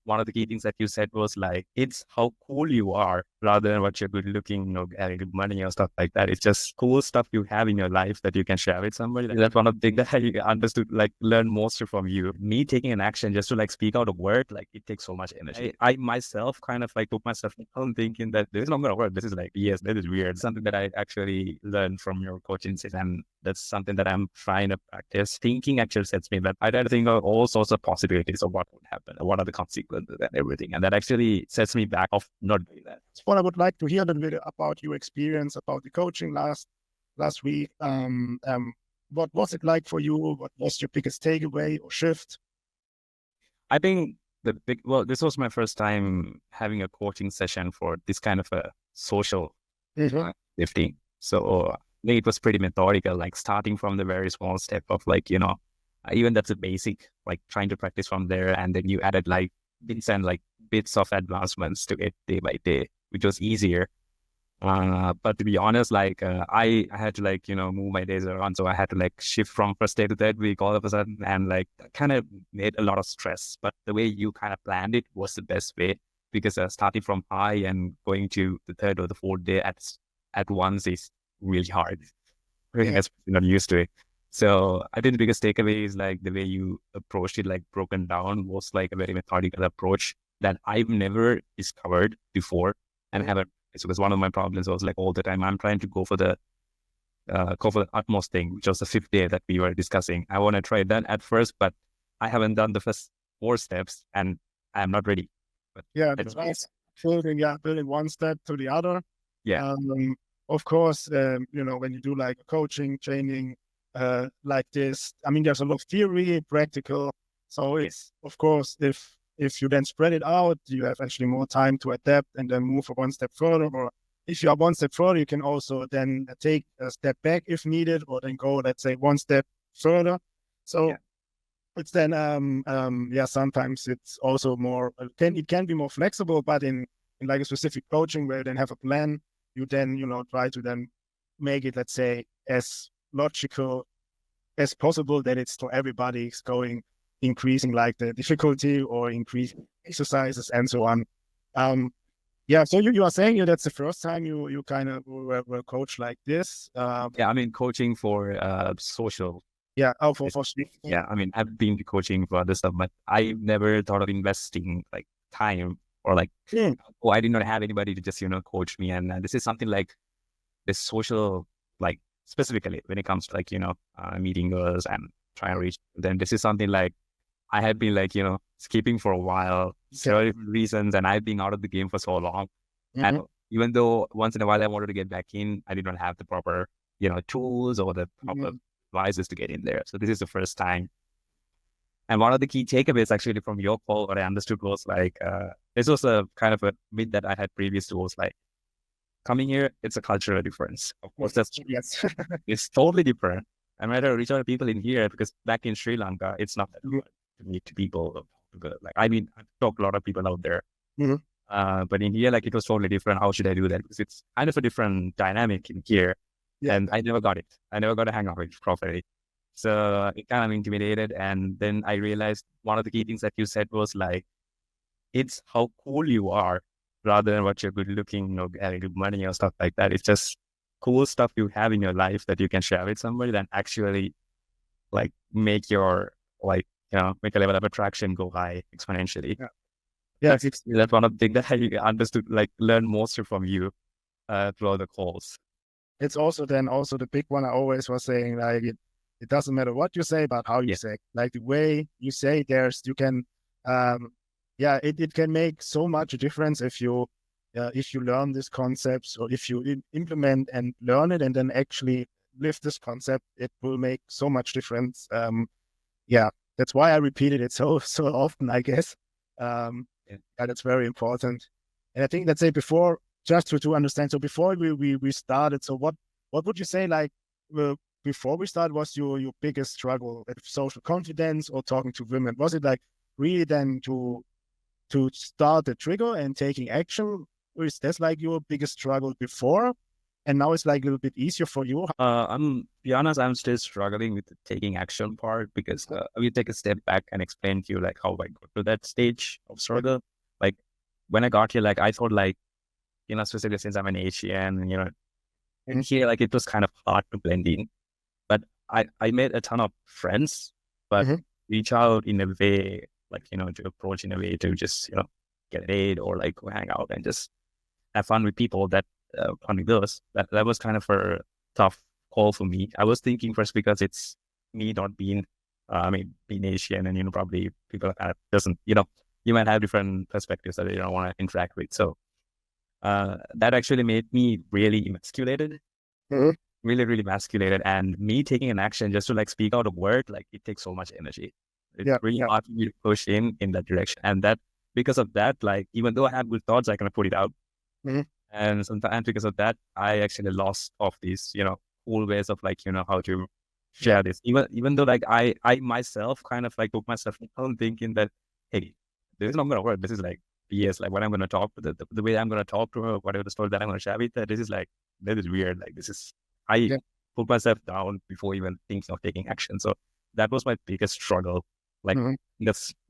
one of the key things that you said was like, it's how cool you are rather than what you're good looking, having good money or stuff like that. It's just cool stuff you have in your life that you can share with somebody. That's one of the things that I understood, like learn most from you. Me taking an action just to like speak out a word, like it takes so much energy. I myself kind of like took myself down thinking that this is not going to work. This is like, yes, this is weird. Something that I actually learned from your coaching session. And that's something that I'm trying to practice. Thinking actually sets me, but I try to think of all sorts of possibilities of what would happen, what are the consequences and everything. And that actually sets me back of not doing that. What I would like to hear a little bit about your experience, about the coaching last week. What was it like for you? What was your biggest takeaway or shift? I think this was my first time having a coaching session for this kind of a social lifting. So it was pretty methodical, like starting from the very small step of like, even that's a basic, like trying to practice from there. And then you added like bits of advancements to it day by day, which was easier. But to be honest, like I had to like, move my days around. So I had to like shift from first day to third week all of a sudden. And like that kind of made a lot of stress. But the way you kind of planned it was the best way, because starting from high and going to the third or the fourth day at once is really hard. Really, especially not used to it. So I think the biggest takeaway is like the way you approached it, like broken down, was like a very methodical approach that I've never discovered before and haven't. Because one of my problems was like all the time I'm trying to go for the utmost thing, which was the fifth day that we were discussing. I want to try that at first, but I haven't done the first 4 steps and I'm not ready. But that's right. Building one step to the other. Yeah. Of course, when you do like a coaching training like this, I mean, there's a lot of theory, practical. So it's, of course, if you then spread it out, you have actually more time to adapt and then move one step further. Or if you are one step further, you can also then take a step back if needed, or then go, let's say, one step further. So it's then, sometimes it's also more, it can be more flexible, but in like a specific coaching where you then have a plan, you then, try to then make it, let's say, as logical as possible, that it's for everybody. It's increasing like the difficulty or increasing exercises and so on. So you are saying that's the first time you kind of were coached like this. I mean, coaching for social. For yeah. I mean, I've been coaching for other stuff, but I never thought of investing like time or like, I did not have anybody to just, coach me. And this is something like this social, like specifically when it comes to like, meeting girls and trying to reach them. This is something like I had been like, skipping for a while, several reasons, and I've been out of the game for so long. And even though once in a while I wanted to get back in, I did not have the proper, tools or the proper advices to get in there. So this is the first time. And one of the key takeaways actually from your call, what I understood was like, this was a kind of a myth that I had previous to, was like, coming here, it's a cultural difference. Of course, that's it's totally different. I might have reached out to people in here, because back in Sri Lanka, it's not that hard to meet people. Like, I mean, I've talked to a lot of people out there. But in here, like, it was totally different. How should I do that? Because it's kind of a different dynamic in here. And I never got it. I never got to hang out with it properly. So it kind of intimidated. And then I realized one of the key things that you said was like, it's how cool you are rather than what you're good looking, having good money or stuff like that. It's just cool stuff you have in your life that you can share with somebody that actually like make your, like, make a level of attraction go high exponentially. That's one of the things that I understood, like learn most from you throughout the calls. It's also the big one I always was saying, like it doesn't matter what you say, but how you say, like the way you say, you can, it can make so much difference if you learn these concepts, or if you implement and learn it and then actually live this concept, it will make so much difference. That's why I repeated it so often, I guess. That's very important. And I think, let's say, before, just to understand, so before we started, so what would you say, like, before we started, was your biggest struggle with social confidence or talking to women? Was it like really then to start the trigger and taking action? Or is that like your biggest struggle before? and now it's like a little bit easier for you? Be honest, I'm still struggling with the taking action part because I will take a step back and explain to you like how I got to that stage of struggle. Like when I got here, like I thought like, specifically since I'm an Asian, and here like it was kind of hard to blend in. But I made a ton of friends, but reach out in a way like, to approach in a way to just, get a date or like go hang out and just have fun with people that fun with those. That was kind of a tough call for me. I was thinking first because it's me not being, being Asian and, probably people kind of doesn't, you might have different perspectives that you don't want to interact with. So that actually made me really emasculated, really, really emasculated. And me taking an action just to like speak out a word, like it takes so much energy. It's really hard for me to push in that direction. And that because of that, like even though I have good thoughts, I can put it out. And sometimes because of that, I actually lost of these, cool ways of like, how to share this. Even though like I myself kind of like took myself down thinking that, hey, this is not going to work. This is like BS. Like what I'm going to talk, the way I'm going to talk to her, whatever the story that I'm going to share with her, this is weird. Like this is, I put myself down before even thinking of taking action. So that was my biggest struggle. Like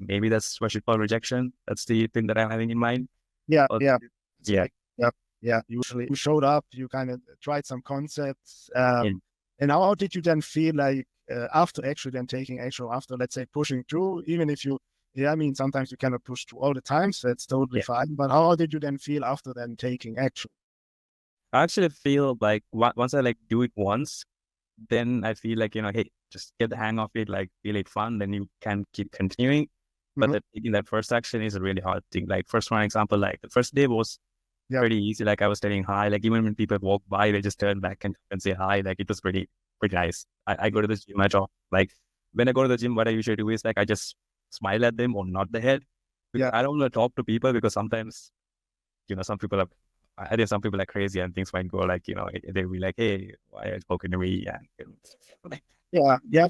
maybe that's what you call rejection. That's the thing that I'm having in mind. Yeah. Usually You showed up, you kind of tried some concepts. And how did you then feel like after actually then taking action, after, let's say, pushing through, even if you, sometimes you cannot push through all the time, so that's totally fine. But how did you then feel after then taking action? I actually feel like once I like do it once, then I feel like, hey, just get the hang of it, like feel it fun, then you can keep continuing. But taking that first action is a really hard thing. Like first one example, like the first day was pretty easy. Like I was telling hi, like even when people walk by, they just turn back and say hi. Like it was pretty nice. I go to the gym, I talk. Like when I go to the gym, what I usually do is like I just smile at them or nod the head. Because I don't want to talk to people because sometimes, some people I think some people are crazy and things might go like, they'll be like, hey, why are you talking to me? And Of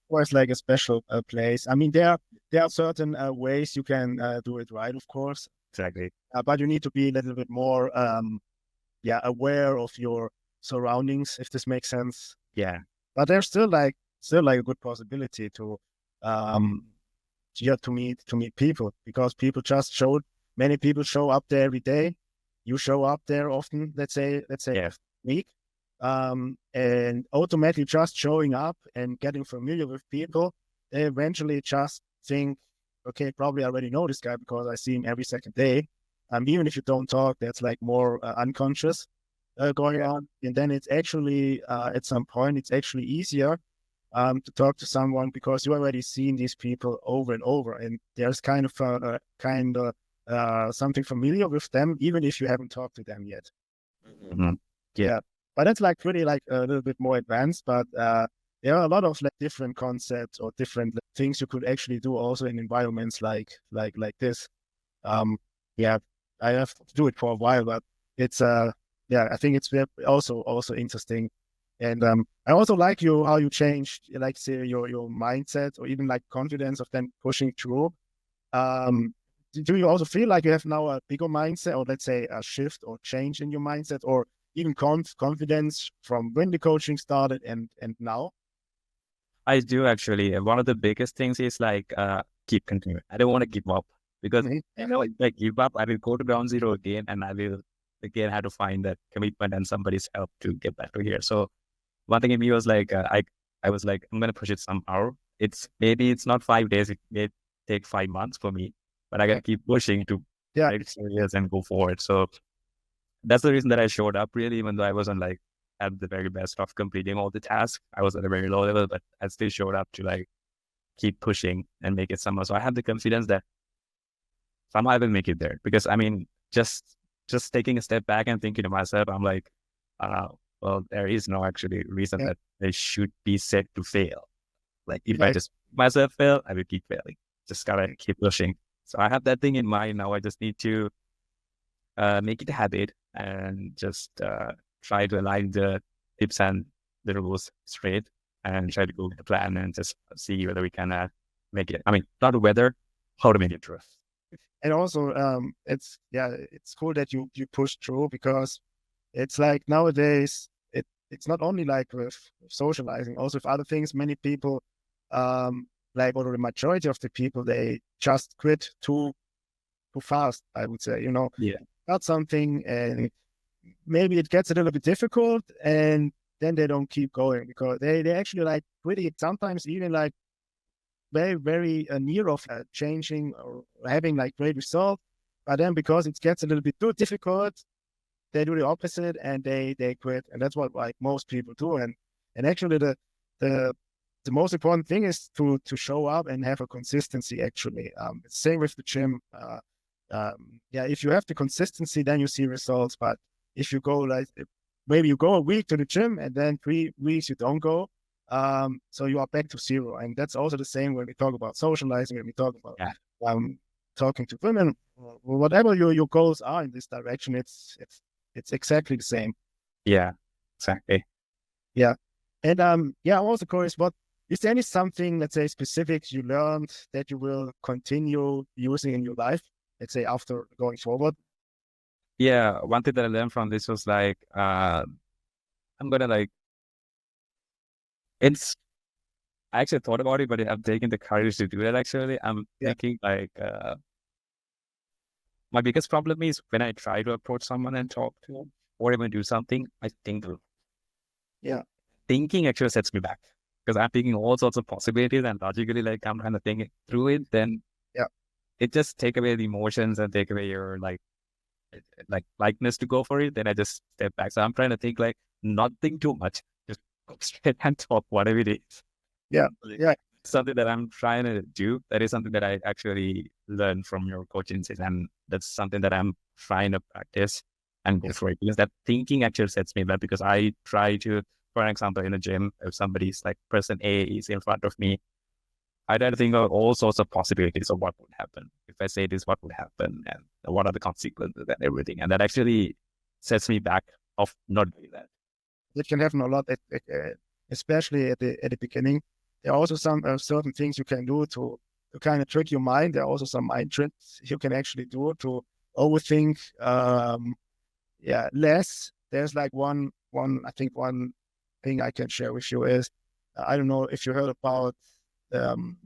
course, like a special place. I mean, there are certain ways you can do it right, of course. Exactly. But you need to be a little bit more, aware of your surroundings, if this makes sense. Yeah. But there's still like a good possibility to meet people, because many people show up there every day. You show up there often, let's say a week. And automatically just showing up and getting familiar with people, they eventually just think, okay, probably I already know this guy because I see him every second day. Even if you don't talk, that's like more unconscious going on. And then it's actually, at some point, it's actually easier to talk to someone because you already seen these people over and over. And there's kind of something familiar with them, even if you haven't talked to them yet. Yeah. But that's like pretty like a little bit more advanced, but there are a lot of like different concepts or different things you could actually do also in environments like this. I have to do it for a while, but it's I think it's also interesting. And I also like how you changed, like say your mindset or even like confidence of then pushing through. Do you also feel like you have now a bigger mindset, or let's say a shift or change in your mindset, or even confidence from when the coaching started and now? I do actually. One of the biggest things is like keep continuing. I don't want to give up because if I give up, I will go to ground zero again, and I will again have to find that commitment and somebody's help to get back to here. So one thing in me was like I was like, I'm gonna push it somehow. It's not 5 days. It may take 5 months for me, but I gotta keep pushing to make serious and go forward. So that's the reason that I showed up really, even though I wasn't like at the very best of completing all the tasks. I was at a very low level, but I still showed up to like keep pushing and make it somehow. So I have the confidence that somehow I will make it there. Because I mean, just taking a step back and thinking to myself, I'm like, well, there is no actually reason that they should be set to fail. Like if I just myself fail, I will keep failing. Just gotta keep pushing. So I have that thing in mind now. I just need to make it a habit and just try to align the tips and the rules straight and try to go with the plan and just see whether we can make it. I mean, not whether, how to make it true. And also, it's cool that you push through, because It's like nowadays, it's not only like with socializing, also with other things. Many people, like, or the majority of the people, they just quit too fast, I would say, Yeah. got something and maybe it gets a little bit difficult and then they don't keep going because they actually like pretty sometimes even like very, very near of changing or having like great results. But then because it gets a little bit too difficult, they do the opposite and they quit. And that's what like most people do. And actually the the most important thing is to show up and have a consistency actually. Same with the gym. Yeah, if you have the consistency, then you see results. But if you go like maybe you go a week to the gym and then 3 weeks you don't go, so you are back to zero. And that's also the same when we talk about socializing, when we talk about Yeah. talking to women, whatever your goals are in this direction, it's exactly the same. Yeah. Exactly. Yeah. And yeah, I'm also curious, what is there any something, let's say, specific you learned that you will continue using in your life, let's say after going forward? Yeah. One thing that I learned from this was like, I'm gonna like, it's, I actually thought about it, but I'm taking the courage to do that. Actually, I'm Yeah. thinking like, my biggest problem is when I try to approach someone and talk to them or even do something, I think Yeah. thinking actually sets me back because I'm thinking all sorts of possibilities and logically, like I'm trying to think through it. Then Yeah. it just take away the emotions and take away your like likeness to go for it. Then I just step back. So I'm trying to think like not think too much, just go straight and talk whatever it is. Yeah. Like, Yeah. something that I'm trying to do. That is something that I actually learned from your coaching session, and that's something that I'm trying to practice and go Yes. for it because that thinking actually sets me back. Because I try to, for example, in a gym, if somebody's like person A is in front of me, I try to think of all sorts of possibilities of what would happen if I say this, what would happen, and what are the consequences and everything, and that actually sets me back of not doing that. It can happen a lot, especially at the beginning. There are also some certain things you can do to kind of trick your mind. There are also some mind tricks you can actually do to overthink. Yeah, less. There's like I think one thing I can share with you is, I don't know if you heard about um,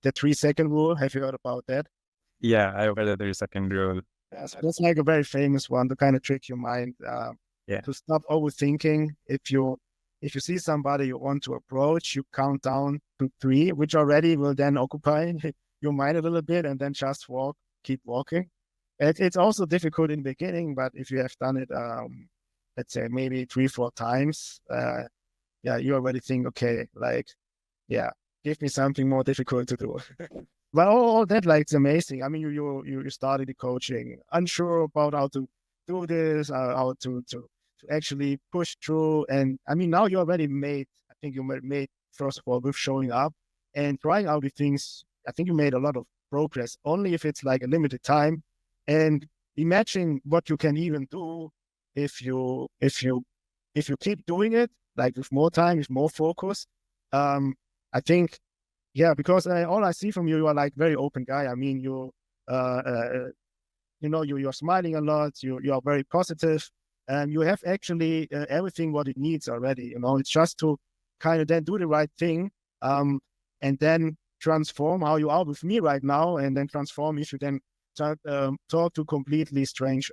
the 3 second rule. Have you heard about that? Yeah, I read that there's a second rule. Yeah, so that's like a very famous one to kind of trick your mind, Yeah, to stop overthinking. If you see somebody you want to approach, you count down to 3, which already will then occupy your mind a little bit, and then just keep walking. It's also difficult in the beginning, but if you have done it, let's say maybe 3, 4 times, yeah, you already think, okay, like, yeah, give me something more difficult to do. But all that, like, it's amazing. I mean, you started the coaching, unsure about how to do this, how to actually push through. And I mean, now you already made, I think you made, first of all, with showing up and trying out the things. I think you made a lot of progress, only if it's like a limited time. And imagine what you can even do if you keep doing it, like with more time, with more focus. I think, yeah, because all I see from you, you are like very open guy. I mean, uh, uh, you're smiling a lot. You are very positive, and you have actually everything what it needs already. It's just to kind of then do the right thing, and then transform how you are with me right now, and then transform if you then talk to completely strange